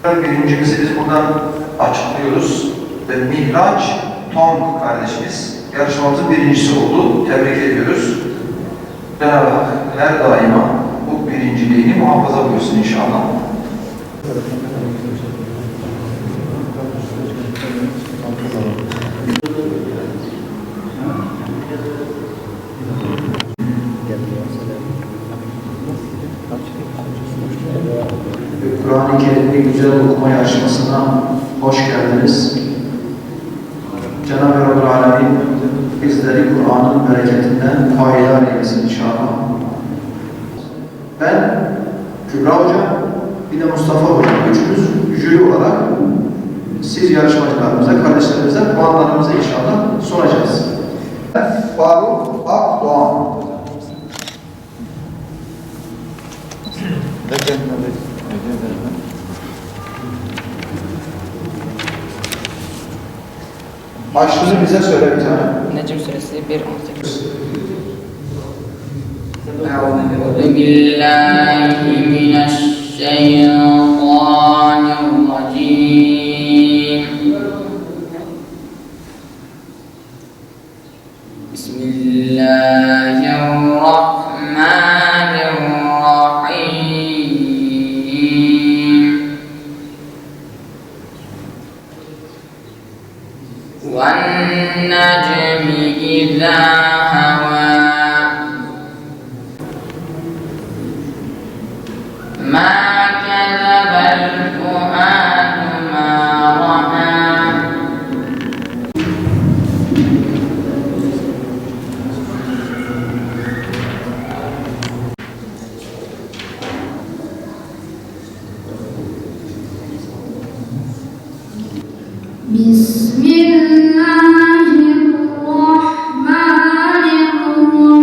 Birincimizi biz buradan açıklıyoruz ve Mihraç Tong kardeşimiz yarışmamızın birincisi oldu. Tebrik ediyoruz. Cenab-ı Hak her daima bu birinciliğini muhafaza buyursun inşallah. Kur'an-ı Kerim'i güzel okuma yarışmasına hoş geldiniz. Cenab-ı Rabbül Alemin bizleri Kur'an'ın bereketinden faydalar eylesin inşallah. Ben, Kübra Hoca, bir de Mustafa Hoca, üçümüz jüri olarak siz yarışmacılarımıza, kardeşlerimize puanlarımızı inşallah soracağız. Faruk Akdoğan. Başlığını bize söyle bir tane. Necm suresi 1-18. أعوذ بالله من الشيطان الرجيم بسم الله الرحمن الرحيم والنجم إذا هوى ما كذب الفؤاد ما رأى بسم الله الرحمن الرحيم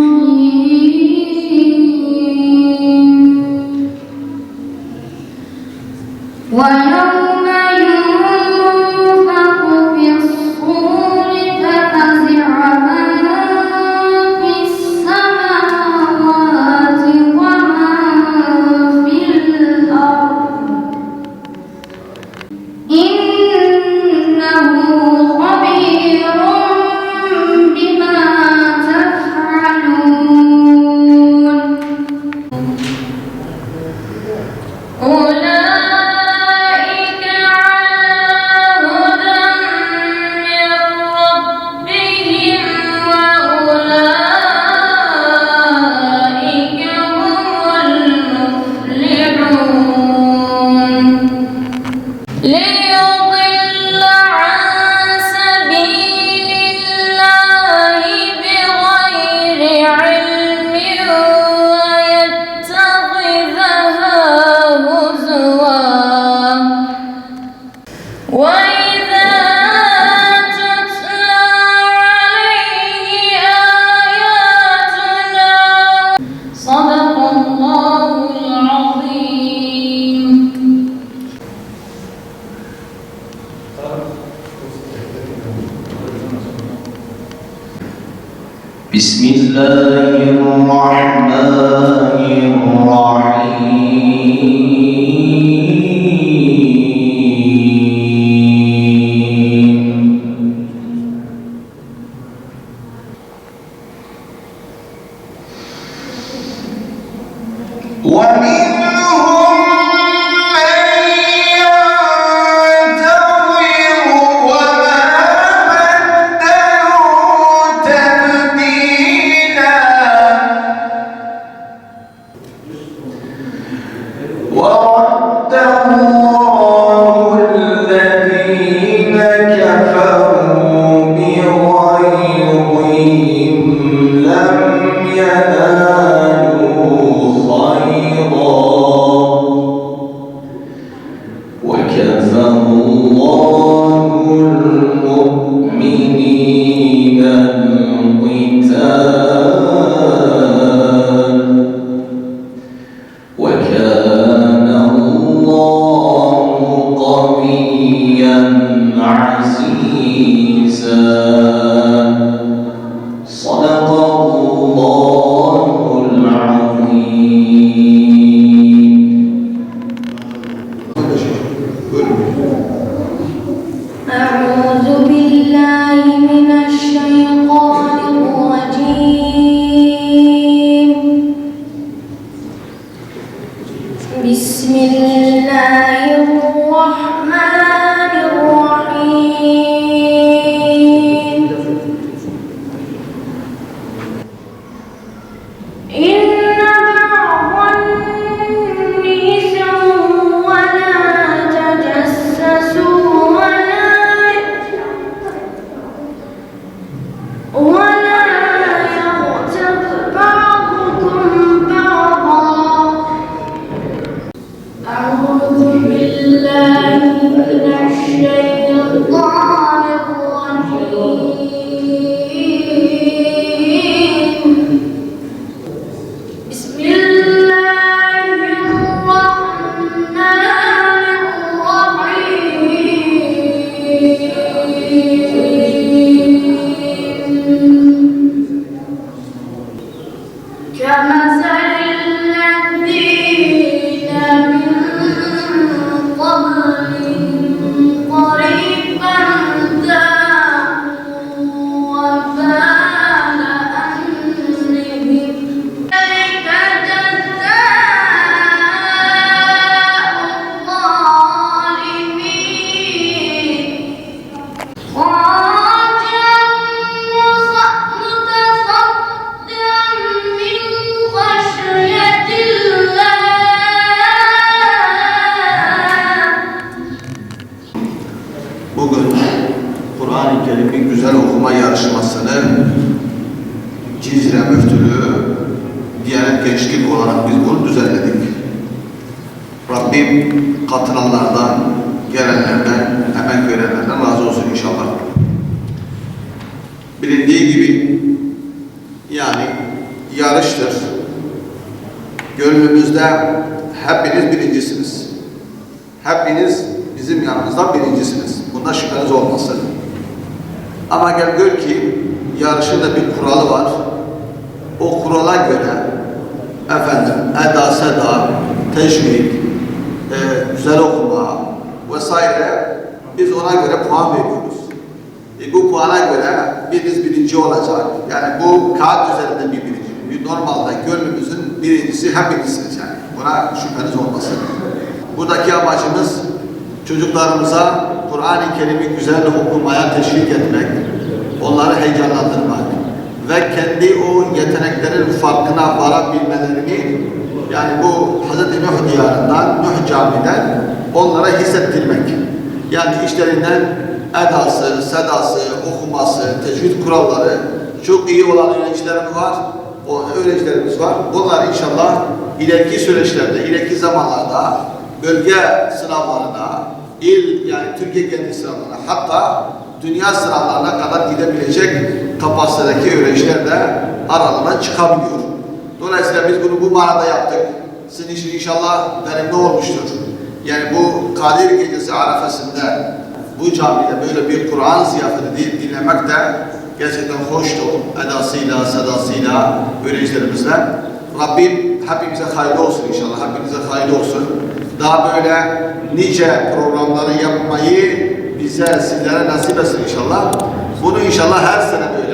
ويوم ينفخ في الصور ففزع من في السماوات ومن في الأرض إنه خبير بما تفعلون أولئك على هدى من ربهم وأولئك هم المفلحون ليضل عن سبيل الله بغير علم ويتخذها هزوا وإذا تتلى عليه آياتنا صدق الله العظيم. بسم الله الرحمن الرحيم ومنهم من ينتظر وما بدلوا تبديلا ورد الله الذين كفروا بغيظهم لم ينالوا خيرا Cizre Müftülüğü Diyanet Gençlik olarak biz bunu düzenledik. Rabbim katılanlardan, gelenlerden, emek verenlerden razı olsun inşallah. Bilindiği gibi yani yarıştır. Gönlümüzde hepiniz birincisiniz. Hepiniz bizim yanımızdan birincisiniz. Bunda şüpheniz olmasın. Ama gel gör ki yarışın da bir kuralı var. O kurala göre efendim eda, seda, tecvid, güzel okuma vesaire biz ona göre puan veriyoruz. Bu puana göre biriniz birinci olacak. Yani bu kağıt üzerinde bir birinci. Normalde gönlümüzün birincisi hepinizsiniz yani. Buna şüpheniz olmasın. Buradaki amacımız çocuklarımıza Kur'an-ı Kerim'i güzel okumaya teşvik etmek, onları heyecanlandırmak ve kendi o yeteneklerin farkına varabilmelerini yani bu Hz. Nuh diyarından, Nuh camiden onlara hissettirmek. Yani işlerinden edası, sedası, okuması, tecvid kuralları çok iyi olan öğrencilerimiz var. Öğrencilerimiz var. Bunlar inşallah ileriki süreçlerde, ileriki zamanlarda bölge sınavlarına, yani Türkiye kendi sınavlarına, hatta dünya sınavlarına kadar gidebilecek kapasitedeki öğrenciler de aralarına çıkabiliyor. Dolayısıyla biz bunu bu manada yaptık. Sizin için inşallah verimli olmuştur. Yani bu Kadir Gecesi arefesinde bu camide böyle bir Kur'an ziyafeti dinlemek de gerçekten hoştu. Edasıyla, sedasıyla, öğrencilerimizle. Rabbim hepimize hayırlı olsun inşallah. Hepinize hayırlı olsun. Daha böyle nice programları yapmayı bize, sizlere nasip etsin inşallah. Bunu inşallah her sene böyle